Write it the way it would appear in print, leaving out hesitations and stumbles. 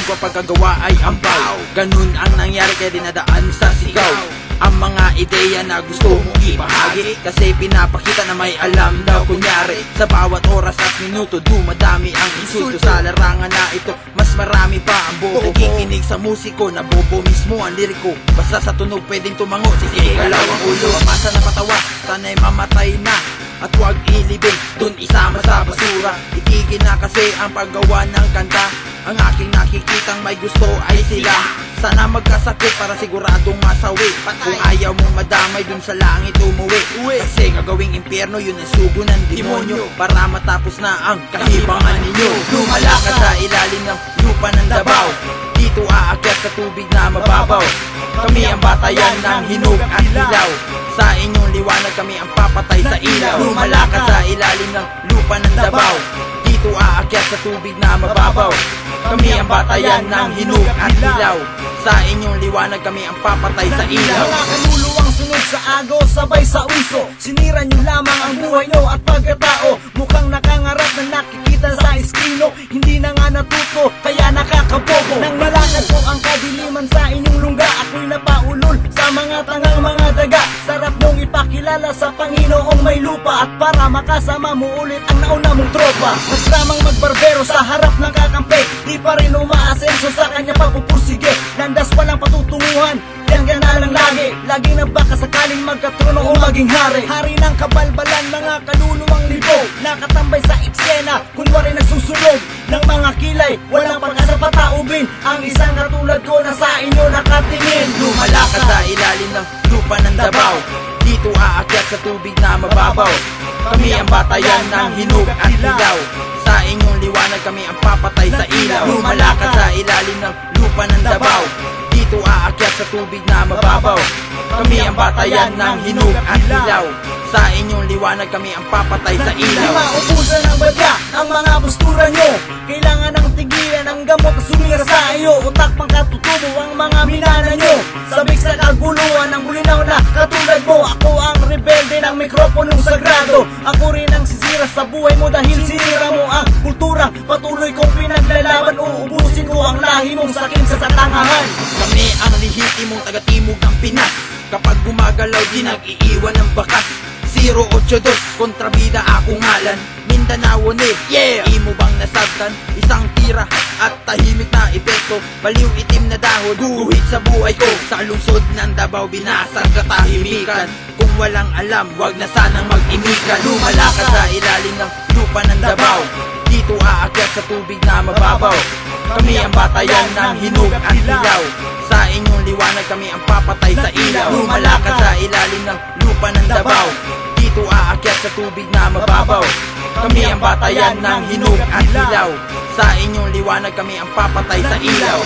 ko pagkagawa ay ambaw. Ganun ang nangyari kaya dinadaan sa sigaw ang mga ideya na gusto mong ibahagi, kasi pinapakita na may alam na kunyari. Sa bawat oras at minuto dumadami ang insulto. Sa larangan na ito mas marami pa ang bobo. Nakikinig sa musiko, nabobo mismo ang liriko. Basta sa tunog pwedeng tumango, sisigalaw ang ulo. Masa na patawa, sana'y mamatay na at huwag ilibing, dun isama sa basura. Itigil na kasi ang paggawa ng kanta. Ang aking nakikitang may gusto ay sila. Sana magkasakit para siguradong masawi. Kung ayaw mong madamay dun sa langit umuwi, kasi gagawing impyerno yun ang sugo ng demonyo, para matapos na ang kahibangan ninyo. Lumala ka sa ilalim ng lupa ng Davao, dito aakyat sa tubig na mababaw. Kami ang batayan ng hinog at ilaw, sa inyong liwanag kami ang papatay sa ilaw. Lumala ka sa ilalim ng lupa ng Davao, dito aakyat sa tubig na mababaw. Kami ang batayan ng hinog at ilaw, sa inyong liwanag kami ang papatay sa ilaw. Mga kaluluwang sunod sa agaw, sabay sa uso. Sinira nyo lamang ang buhay nyo at pagkatao. Mukhang nakangarap na nakikita sa eskrino, hindi na nga natuto, kaya nakakabobo. Nang malakad po ang kadiliman sa inyong lungga, ako'y napaulol sa mga tangang mga daga. Sarap nung ipakilala sa Panginoong may lupa, at para makasama mo ulit ang nauna mong tropa. Mas lamang magbarbero sa harap ng kakampi, di pa rin umaasenso sa kanya pagpupursige. Landas pa lang patutunguhan, yan na lang lagi. Lagi na baka sakaling magkatrono o maging hari. Hari ng kabalbalan, mga kaluluwang libo, nakatambay sa eksena, kunwari nagsusunog ng mga kilay. Walang pag-asa pataubin ang isang katulad ko na sa inyo nakatingin. Lumala ka sa ilalim ng lupa ng Davao, dito aakyat sa tubig na mababaw. Kami ang batayan ng hinog at ilaw, sa inyong liwanag kami ang papatay sa ilaw. Lumala ka sa ilalim ng lupa ng Davao, dito aakyat sa tubig na mababaw. Kami ang batayan ng hinog at ilaw, sa inyong liwanag kami ang papatay sa ilaw. Maubusan ng badya ang mga postura nyo, kailangan ng tigilan ang gamot na sumira sa iyo. Utak pang katutubo ang mga minana nyo, sabik sa kaguluhan ng bulinaw na katulad mo. Ako ang rebelde ng mikroponong sagrado, ako rin ang sisira sa buhay mo dahil sinira mo ang kultura. Patuloy kong pinaglalaban, uubusin ko ang lahi mong sakin sa satangahan. Kami ang lihitimong taga-timog ng Pinas, kapag gumagalaw di nag-iiwan ng bakas. 082 kontrabida akong ngalan, Mindanao ni imo bang nasabtan? Isang tira at tahimik na epekto, baliw itim na dahon, guhit sa buhay ko. Sa lungsod ng Davao binasag katahimikan, kung walang alam wag na sanang mag-imikan. Lumala ka sa ilalim ng lupa ng Davao, dito aakyat sa tubig na mababaw. Kami ang batayan ng hinog at ilaw, sa inyong liwanag kami ang papatay sa ilaw. Lumala ka sa ilalim ng lupa ng Davao, dito aakyat sa tubig na mababaw. Kami ang batayan ng hinog at ilaw, sa inyong liwanag kami ang papatay sa ilaw.